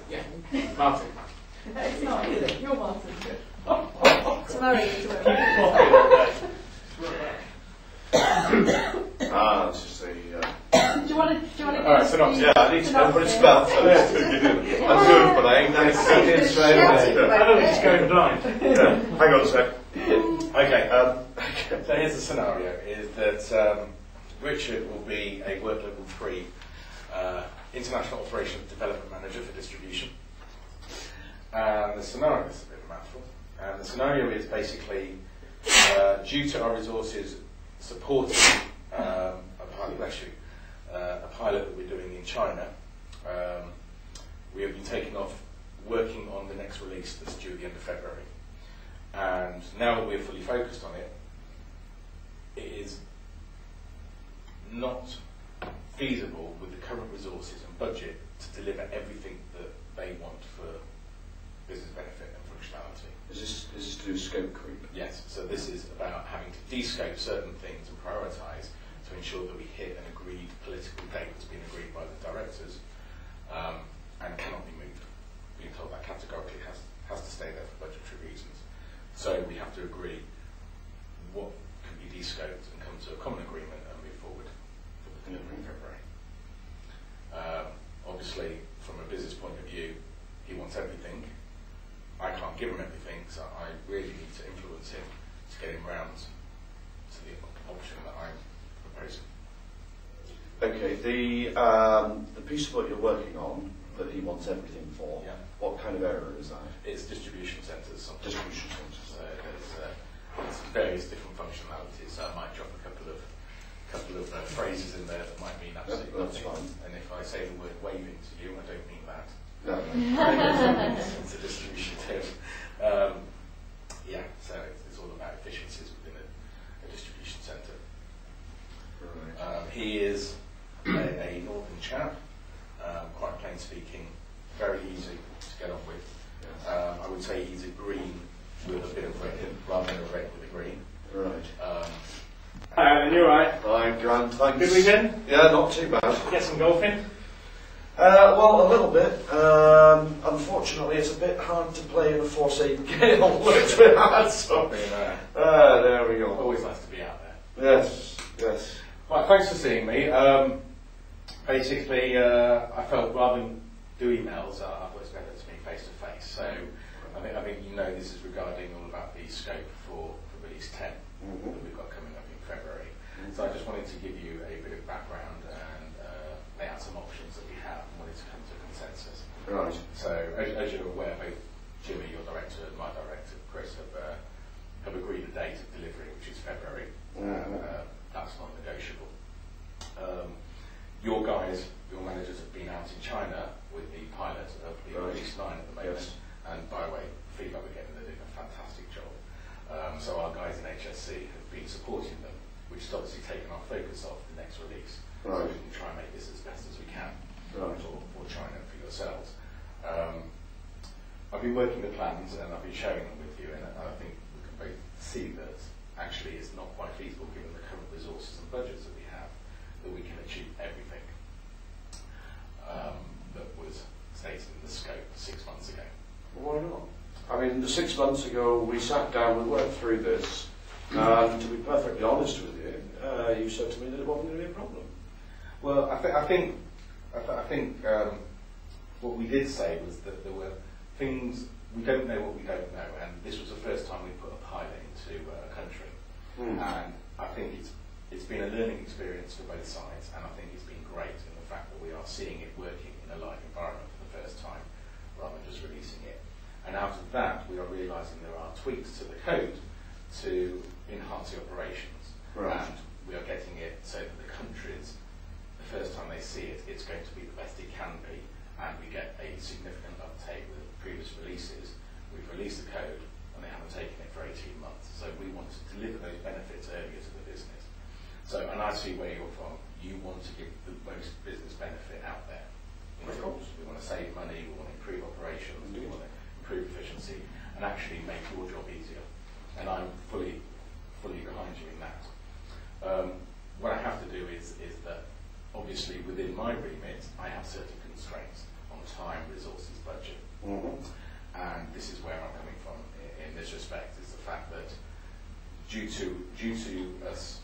Yeah, Martin. It's not, is it? You're Martin. Tomorrow you're This is the. Do you want to? Alright, synopsis. Yeah, I need to know what it's about. So I'm good, but I ain't going to see it straight away. I don't think it's going blind. Yeah, hang on a sec. Okay, so here's the scenario, is that Richard will be a work level 3 International Operations Development Manager for distribution. And the scenario is a bit of a mouthful. And the scenario is basically, due to our resources supporting a pilot that we're doing in China, we have been taken off working on the next release that's due at the end of February. And now that we're fully focused on it, it is not feasible with the current resources and budget to deliver everything that they want for business benefit and functionality. Is this to do scope creep? Yes, so this is about having to de-scope certain things and prioritise to ensure that we hit an agreed political date that's been agreed by the directors and cannot be moved. Being told that categorically has to stay there for budgetary reasons. So we have to agree what can be de-scoped and come to a common agreement and move forward for the delivery in February. Obviously, from a business point of view, he wants everything. I can't give him everything, so I really need to influence him to get him round to the option that I'm proposing. Okay, the piece of what you're working on that he wants everything for, Yeah. What kind of area is that? It's distribution centres. Distribution centres. So there's various different functionalities. So I might drop a couple of phrases in there that might mean absolutely That's nothing. fine. And if I say the word waving to you, I don't mean that. No. It's a distribution term. So it's all about efficiencies within a distribution centre. Right. He is a northern chap, quite plain speaking, very easy to get on with. Yes. I would say he's a green with a bit of red rather than a red with a green. Right. And you're right. Fine, grand, thanks. Good weekend? Yeah, not too bad. Get some golfing? Well, a little bit. Unfortunately, it's a bit hard to play in a forsaken gale, which we had. So, there we go. Always nice to be out there. Yes, yes. Right, thanks for seeing me. Basically, I felt rather than do emails, I thought it's better to meet face to face. So, I think you know this is regarding all about the scope for release 10 that we've got coming up in February. So I just wanted to give you a bit of background and lay out some options that we have and wanted to come to a consensus. Right. So, as you're aware, both Jimmy, your director, and my director, Chris, have agreed a date of delivery, which is February. That's not negotiable. Your guys, your managers, have been out in China with the pilot of the release 9 at the moment. Yes. And by the way, feedback we're getting, they're doing a fantastic job. So our guys in HSC have been supporting them, which has obviously taken our focus off the next release. Right. So we can try and make this as best as we can for China and for yourselves. I've been working the plans and I've been sharing them with you, and I think we can both see that actually it's not quite feasible given the current resources and budgets that we have that we can achieve everything that was stated in the scope 6 months ago. Why not? I mean, 6 months ago we sat down and worked through this, and to be perfectly honest with you, you said to me that it wasn't going to be a problem. Well, I think what we did say was that there were things we don't know what we don't know, and this was the first time we put a pilot into a country, and I think it's been a learning experience for both sides, and I think it's been great in the fact that we are seeing it working in a live environment for the first time, rather than just releasing it. And out of that, we are realising there are tweaks to the code to enhance the operations, and we are getting it so that the countries, the first time they see it, it's going to be the best it can be, and we get a significant uptake with previous releases. We've released the code, and they haven't taken it for 18 months. So we want to deliver those benefits earlier to the business. So, and I see where you're from. You want to give the most business benefit out there. Of course. We want to save money, we want to improve operations, we want to improve efficiency, and actually make your job easier. And I'm fully behind you in that. What I have to do is that, obviously, within my remit, I have certain constraints on the time, resources, budget. And this is where I'm coming from in this respect, is the fact that due to us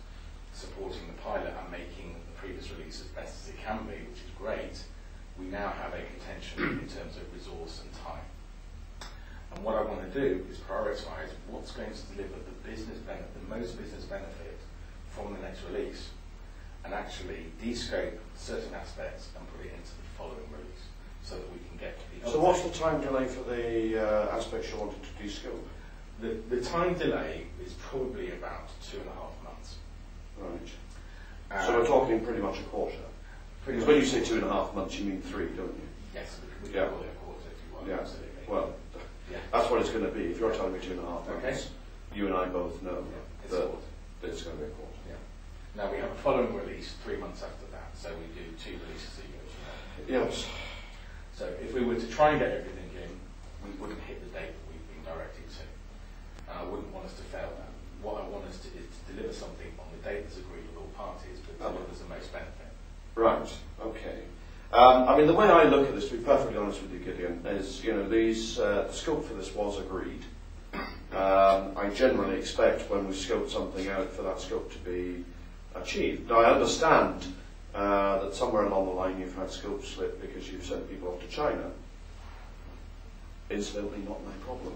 supporting the pilot and making the previous release as best as it can be, which is great, we now have a contention in terms of resource and time. And what I want to do is prioritise what's going to deliver the most business benefit from the next release, and actually descope certain aspects and put it into the following release, so that we can get to the. So what's the time delay for the aspects you wanted to descope? The time delay is probably about 2.5 months. Right. So we're talking pretty much a quarter. Because when you say 2.5 months, you mean 3, don't you? Yes, we can call it a quarter if you want. Yeah. Absolutely. Well, that's what it's going to be. If you're telling me 2.5 months, you and I both know that it's going to be a quarter. Yeah. Now we have a following release 3 months after that, so we do 2 releases a year. Yes. So if we were to try and get everything in, we wouldn't hit the date that we've been directing to. And I wouldn't want us to fail that. What I want us to is to deliver something on the date that's agreed with all parties, but delivers the most benefit. Right. Okay. I mean, the way I look at this, to be perfectly honest with you, Gideon, is the scope for this was agreed. I generally expect when we scope something out for that scope to be achieved. Now I understand that somewhere along the line you've had scope slip because you've sent people off to China. Incidentally, not my problem.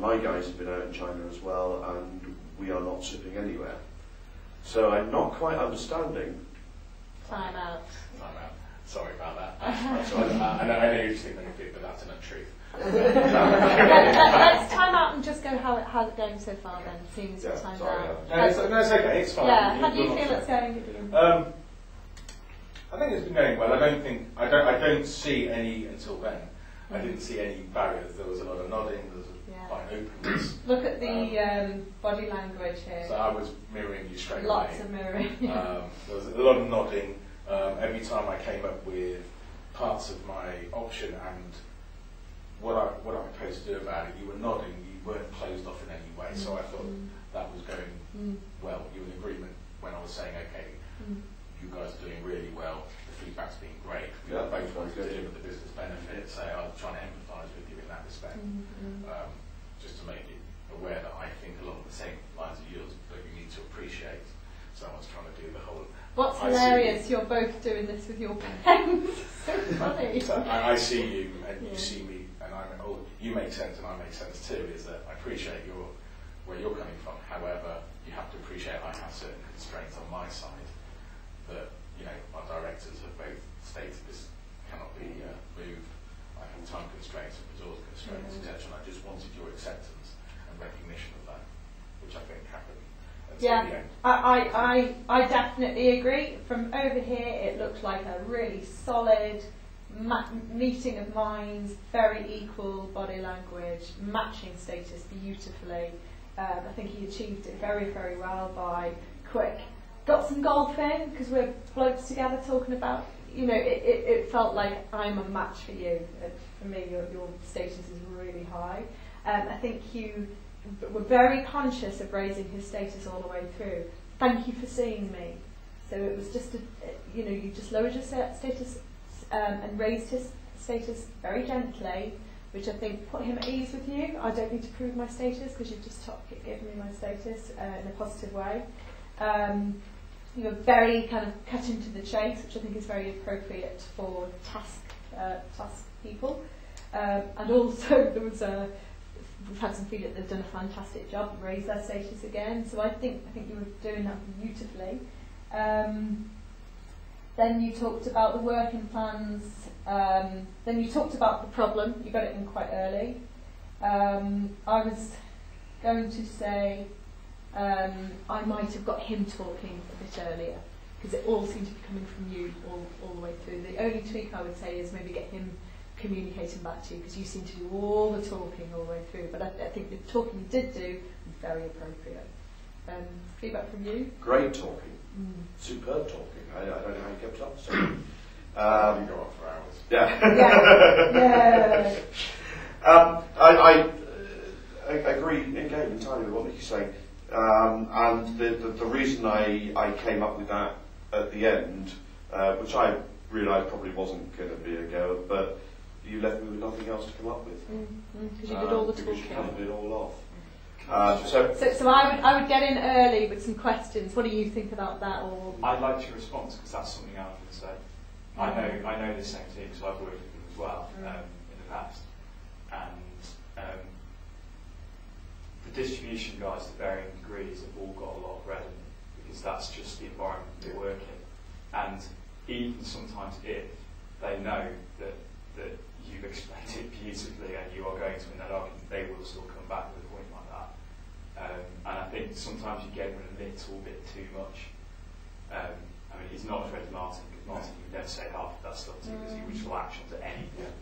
My guys have been out in China as well, and we are not slipping anywhere. So I'm not quite understanding. Time out. Time out. Sorry about that. I know you think negative, but that's an untruth. Let's time out and just go how's it going so far then, seeing as we're timed out. No, it's okay, it's fine. Yeah, how do you feel it's going? I think it's been going well. I don't see any until then. I didn't see any barriers. There was a lot of nodding, there was quite openness. Look at the body language here. So I was mirroring you straight away. Lots of mirroring. There was a lot of nodding. Every time I came up with parts of my option and what I proposed to do about it, you were nodding, you weren't closed off in any way. So I thought that was going well. You were in agreement when I was saying, okay, you guys are doing really well, the feedback's been great, we both want to deliver the business benefit, so I was trying to empathise with you in that respect, just to make it aware that I think along the same lines of yours, but you need to appreciate someone's trying to do the whole. What's hilarious, you're both doing this with your pens. So funny. So I see you and you see me, and you make sense and I make sense too, is that I appreciate where you're coming from. However, you have to appreciate I have certain constraints on my side that, our directors have both stated this cannot be moved. I have time constraints and resource constraints, etc. And I just wanted your acceptance and recognition of that, which I think happened. Yeah, I definitely agree. From over here, it looked like a really solid meeting of minds, very equal body language, matching status beautifully. I think he achieved it very, very well by quick. Got some golf in because we're blokes together talking about. It felt like I'm a match for you. For me, your status is really high. I think you were very conscious of raising his status all the way through. Thank you for seeing me. So it was just you just lowered your status and raised his status very gently, which I think put him at ease with you. I don't need to prove my status because you've just given me my status in a positive way. You were very kind of cut into the chase, which I think is very appropriate for task people. And also there was we've had some feedback that they've done a fantastic job, raised their status again. So I think you were doing that beautifully. Then you talked about the working plans. Then you talked about the problem. You got it in quite early. I was going to say I might have got him talking a bit earlier because it all seemed to be coming from you all the way through. The only tweak I would say is maybe get him communicating back to you because you seem to do all the talking all the way through. But I think the talking you did do was very appropriate. Feedback from you? Great talking. Superb talking. I don't know how you kept up. So. You go on for hours. Yeah. I agree again entirely with what Nicky's saying. And the reason I came up with that at the end, which I realised probably wasn't going to be a go, but you left me with nothing else to come up with. Because you did all the because you talking. covered it all off. So I would get in early with some questions. What do you think about that? Or I'd like your response, because that's something I was going to say. I know the same team, so I've worked with them as well in the past, and the distribution guys to varying degrees have all got a lot of red in them, because that's just the environment they work in. And even sometimes if they know that you've explained it beautifully and you are going to win that argument, they will still come back with a point like that. And I think sometimes you get rid of a little bit too much. I mean, he's not as red as Martin, because Martin, you would never say half of that stuff to, because he would just latch onto anything.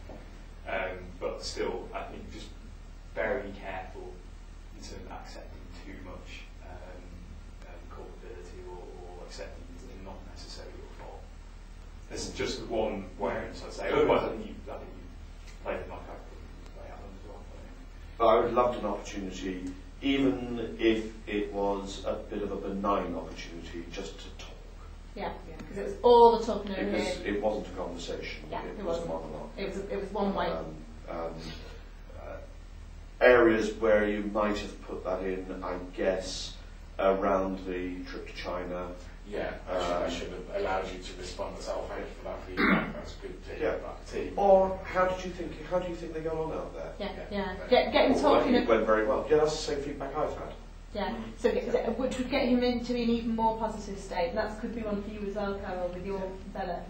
But still, I think just very careful in terms of accepting too much culpability or accepting things that are not necessarily your fault. This is just one way, so I'd say. Otherwise, I think you played it like I play Alan as well. But I would love an opportunity, even if it was a bit of a benign opportunity, just to talk. Yeah, because it was all the talking over Because here. it wasn't a conversation. Yeah, it was a monologue. It was one way. Areas where you might have put that in, I guess, around the trip to China. Yeah, I should have allowed you to respond myself. Thank you for that feedback. That's good to hear about the team. Or how do you think they got on out there? Yeah. Get him talking. It went very well. Yeah, that's the same feedback I've had. Yeah, so which would get him into an even more positive state, and that could be one for you as well, Carol, with your fella.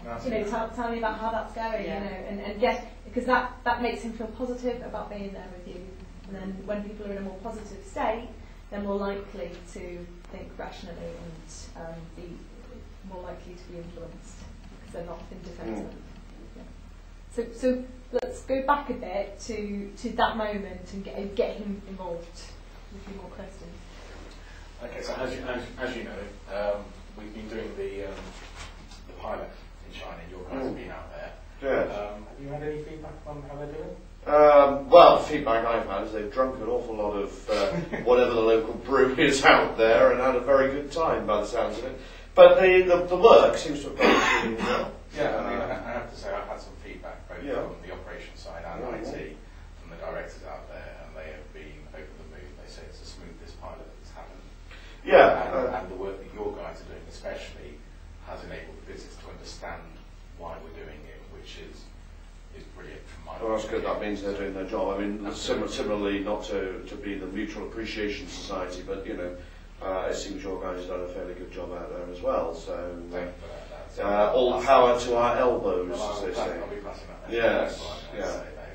Tell me about how that's going, and get, because that makes him feel positive about being there with you. And then when people are in a more positive state, they're more likely to think rationally and be more likely to be influenced because they're not in defensive. Yeah. So let's go back a bit to that moment and get him involved with a few more questions. Okay, so as you know, we've been doing the pilot in China. Your guys have been out there. Yes. Have you had any feedback on how they're doing? Well, the feedback I've had is they've drunk an awful lot of whatever the local brew is out there and had a very good time by the sounds of it. But the work seems to have gone really well. Yeah, I mean, I have to say I've had some feedback both from the operations side and IT from the directors out there, and they have been over the moon. They say it's the smoothest pilot that's happened. Yeah. And the work that your guys are doing especially has enabled the business to understand why we're doing it, which is brilliant from my Well, that's good. That means they're doing their job. I mean, similarly, not to be the Mutual Appreciation Society, but it seems your guys have done a fairly good job out there as well. So, all power to our elbows, as they say. I'll be passing that. Yes.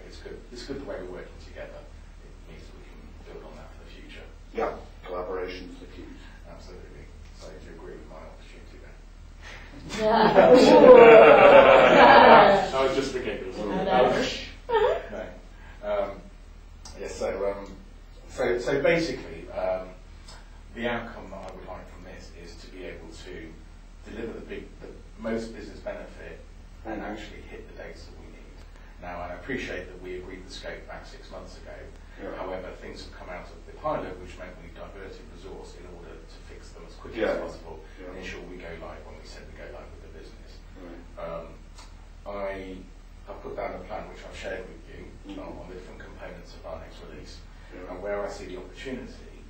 It's good. It's good the way we're working together. It means that we can build on that for the future. Yeah, collaboration's the key. Absolutely. So do you agree with my opportunity then? Yeah. I was just thinking. So basically, the outcome that I would like from this is to be able to deliver the most business benefit and actually hit the dates that we need. Now, I appreciate that we agreed the scope back 6 months ago. Yeah. However, things have come out of the pilot, which meant we diverted resource in order to fix them as quickly as possible and ensure we go live when we said we go live with the business. I've put down a plan which I've shared with you on the different components of our next release. And where I see the opportunity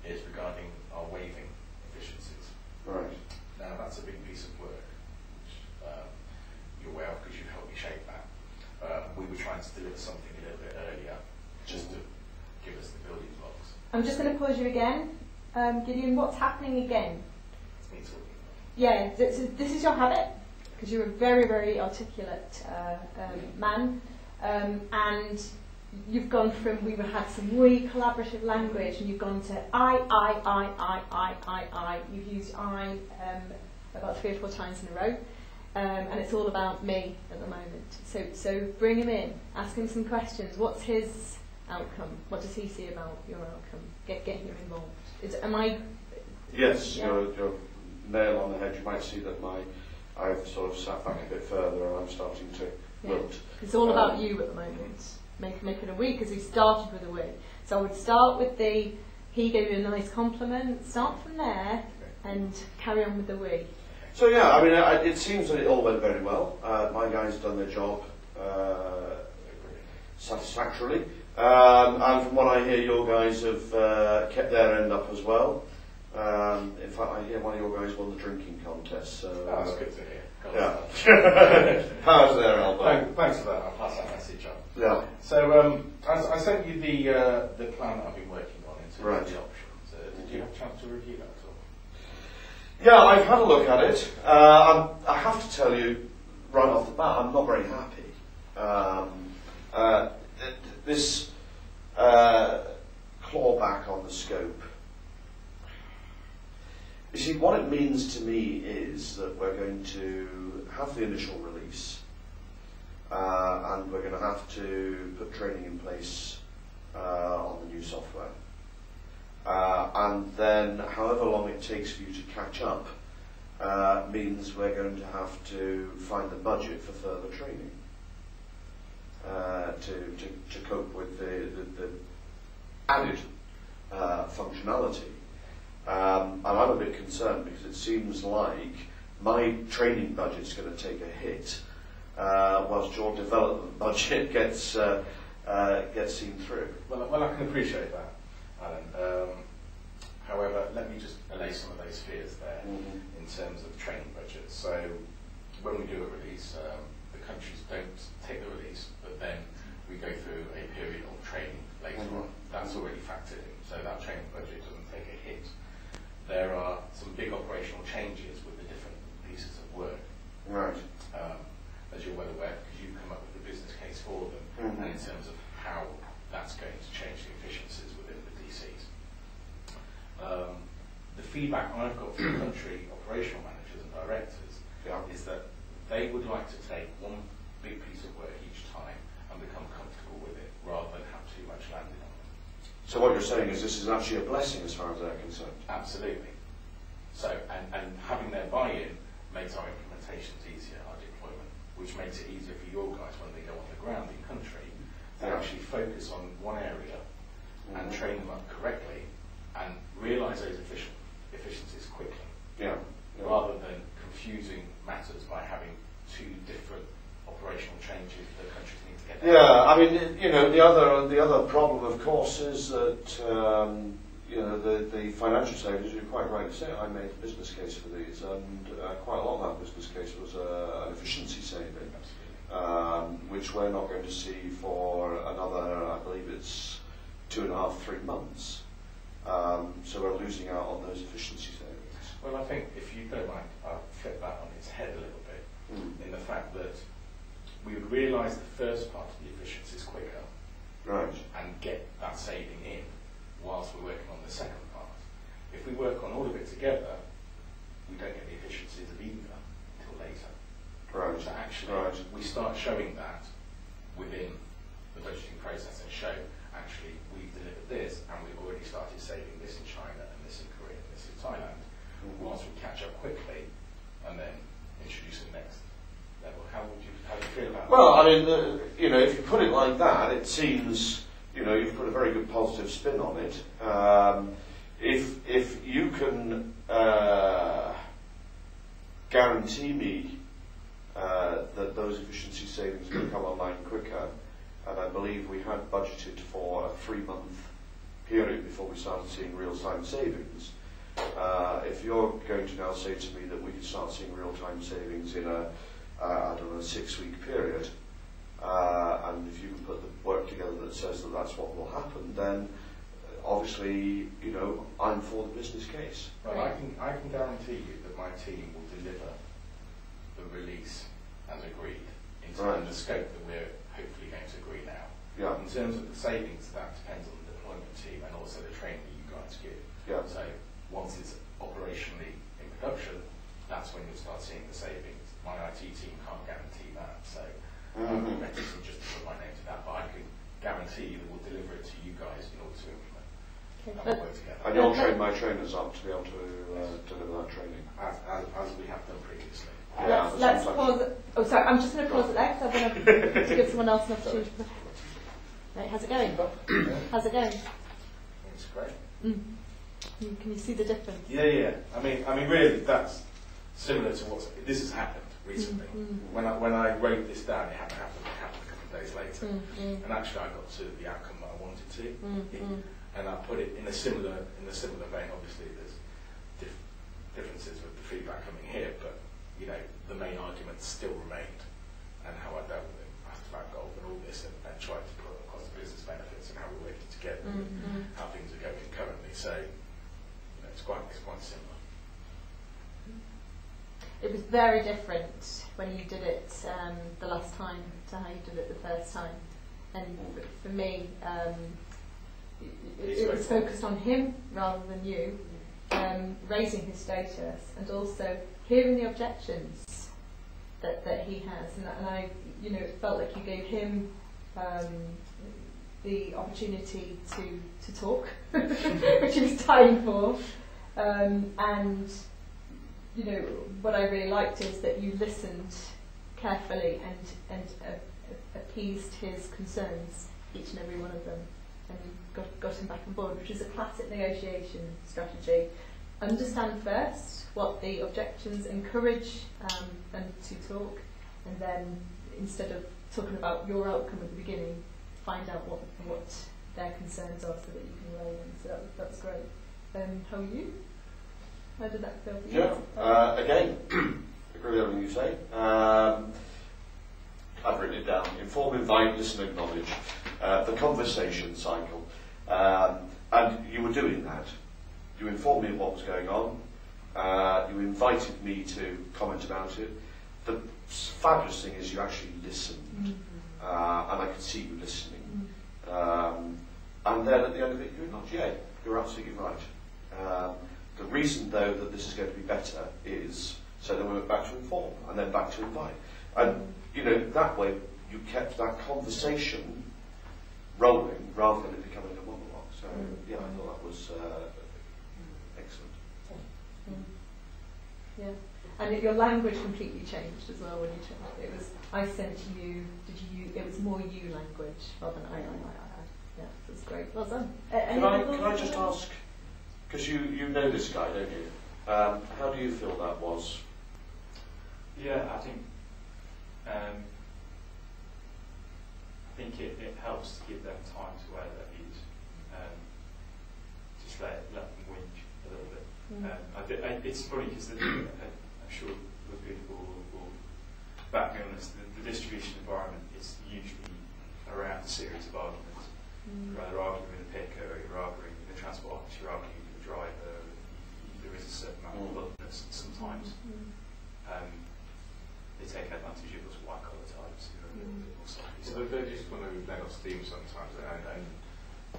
is regarding our waiving efficiencies. Right. Now that's a big piece of work, which you're aware of because you've helped me shape that. We were trying to deliver something a little bit earlier, just to give us the building blocks. I'm just going to pause you again. Gideon, what's happening again? It's me talking. Yeah, this is your habit, because you're a very, very articulate man, and you've gone from we had some we collaborative language, and you've gone to I. You've used I about 3 or 4 times in a row, and it's all about me at the moment. So bring him in, ask him some questions. What's his outcome? What does he see about your outcome? Get him involved. Yes, you're nail on the head. You might see that I've sort of sat back a bit further, and I'm starting to wilt. It's all about you at the moment. Make it a we, because we started with a we. So I would start with he gave you a nice compliment, start from there and carry on with the we. So yeah, I mean, it seems that it all went very well. My guys done their job satisfactorily, and from what I hear, your guys have kept their end up as well. In fact, I hear one of your guys won the drinking contest. So that's good to hear. Yeah. How's there, Albert? Thanks for that. I'll pass that message on. Yeah. So I sent you the plan that I've been working on in terms of the options. Did you have a chance to review that at all? Yeah, I've had a look at it. I have to tell you, right off the bat, I'm not very happy. This clawback on the scope. You see, what it means to me is that we're going to have the initial release, and we're going to have to put training in place on the new software. And then, however long it takes for you to catch up, means we're going to have to find the budget for further training to cope with the added functionality. And I'm a bit concerned because it seems like my training budget's going to take a hit, whilst your development budget gets seen through. Well, I can appreciate that, Alan. However, let me just allay some of those fears there in terms of training budgets. So when we do a release, the countries don't take the release, but then we go through a period of training later on. That's already factored in, so that training budget doesn't take a hit. There are some big operational changes with the different pieces of work. Right. As you're well aware, because you've come up with the business case for them, and in terms of how that's going to change the efficiencies within the DCs. The feedback I've got from the country operational managers and directors is that they would like to take one big piece of work each time and become comfortable with it, rather than have too much landed on it. So what you're saying is this is actually a blessing as far as they're concerned? Absolutely. So, and having their buy-in makes our implementations easier, our deployment, which makes it easier for your guys when they go on the ground in country to actually focus on one area and train them up correctly and realise those efficiencies quickly, rather than confusing matters by having two different operational changes that countries need to get. Yeah, I mean, you know, the other problem, of course, is that you know, the financial savings. You're quite right to say I made a business case for these, and quite a lot of that business case was an efficiency saving, which we're not going to see for another, I believe it's 2.5, 3 months. So we're losing out on those efficiency savings. Well, I think if you don't mind, I'll flip that on its head a little bit, in the fact that we would realise the first part of the efficiencies quicker, right, and get that saving in whilst we're working on the second part. If we work on all of it together, we don't get the efficiencies of either until later. Right. So actually, we start showing that within the budgeting process and show, actually, we've delivered this, and we've already started saving this in China, and this in Korea, and this in Thailand. Whilst we catch up quickly, and then introduce the next level. How do you feel about that? Well, I mean, you know, if you put it like that, it seems, you know, you've put a very good positive spin on it. If you can guarantee me that those efficiency savings will come online quicker, and I believe we had budgeted for a 3-month period before we started seeing real-time savings. If you're going to now say to me that we can start seeing real-time savings in a 6-week period, and if you can put the work together that says that that's what will happen, then obviously, you know, I'm for the business case. Well, I can guarantee you that my team will deliver the release as agreed in terms of the scope that we're hopefully going to agree now. Yeah. In terms of the savings, that depends on the deployment team and also the training that you guys give. Yeah. So once it's operationally in production, that's when you'll start seeing the savings. My IT team can't guarantee that, so I'm reticent just to put my name to that, but I can guarantee that we'll deliver it to you guys in order to implement. And we'll work together. And you'll train my trainers up to be able to deliver that training. As we have done previously. Yeah, Let's pause it. Oh, sorry, I'm just going to pause it there because I want to give someone else an opportunity. Right, how's it going? How's it going? It's great. Can you see the difference? Yeah. I mean, really, that's similar to this has happened recently. When I wrote this down, it happened a couple of days later, and actually I got to the outcome that I wanted to, and I put it in a similar vein. Obviously, there's differences with the feedback coming here, but the main arguments still remained, and how I dealt with it. I asked about golf and all this, and tried to put across the business benefits and how we're working together, and how things are going currently. So it's quite similar. It was very different when you did it the last time to how you did it the first time. And for me, it was focused on him rather than you, raising his status and also hearing the objections that he has. And I, it felt like you gave him the opportunity to talk, which he was dying for. And what I really liked is that you listened carefully and appeased his concerns, each and every one of them, and you got him back on board, which is a classic negotiation strategy. Understand first what the objections, encourage them to talk, and then instead of talking about your outcome at the beginning, find out what their concerns are so that you can relay them. So that's great. How are you? How did that feel for you? Yeah, again, agree with everything you say. I've written it down. Inform, invite, listen, acknowledge. The conversation cycle. And you were doing that. You informed me of what was going on. You invited me to comment about it. The fabulous thing is you actually listened. And I could see you listening. And then at the end of it, you acknowledged, yeah, you're absolutely right. The reason, though, that this is going to be better is so that we went back to inform and then back to invite. And, that way you kept that conversation rolling rather than it becoming a monologue. So, yeah, I thought that was excellent. Yeah. And your language completely changed as well when you changed it. It was, I sent you, it was more you language rather than I. Yeah, that's great. Well done. Can I just ask, because you know this guy, don't you? How do you feel that was? Yeah, I think it helps to give them time to wear their views. Just let them whinge a little bit. It's funny because I'm sure the people will back me on this. The distribution environment is usually around a series of arguments. You're either arguing with a picker, or you're arguing with the transport, you're arguing with the driver. There is a certain amount of bluntness, and sometimes they take advantage of us white-collar types who are a little bit more slightly. So they just want to let off steam sometimes. And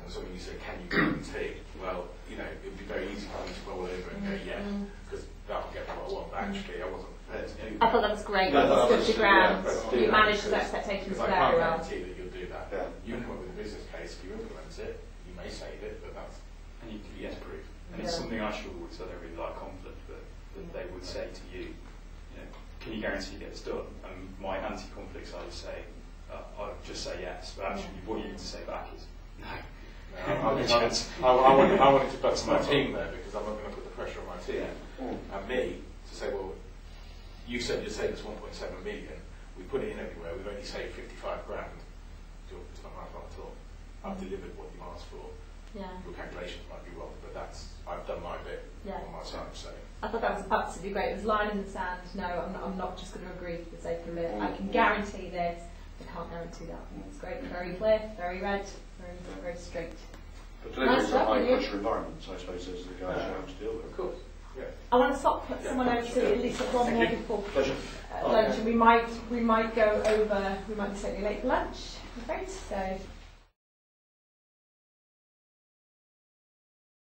something you say, can you guarantee? Well, it would be very easy for me to roll over and go, yeah, because that'll get me what I want. But actually, I wasn't prepared to do that. I thought that was great. You stood your ground. You managed the expectations very well. I can't guarantee that you'll do that. Yeah. You can come up with a business case. If you implement it, you may save it, but that's and you can be proof. And it's something I struggle with. So I don't really like conflict, but they would say to you, can you guarantee you get this done? And my anti-conflicts, I would say, I'd just say yes. But actually, what you need to say back is no. I wanted to put my team there because I'm not going to put the pressure on my team and me to say, well, you said you'd save us 1.7 million. We put it in everywhere. We've only saved 55 grand. It's not my fault at all. I've delivered what you asked for. Yeah. Your calculations might be wrong, but I've done my bit on my side. So I thought that was absolutely great. It was line in the sand. No, I'm not just going to agree for the sake of it. I can guarantee this. I can't guarantee that. It's great. Very clear. Very red. Very straight. But delivery is a high pressure environment, so I suppose those are the guys you have to deal with. Of course. Yeah. I want to stop someone over to at least one more before lunch, and we might go over. We might be slightly late for lunch, I'm afraid. So.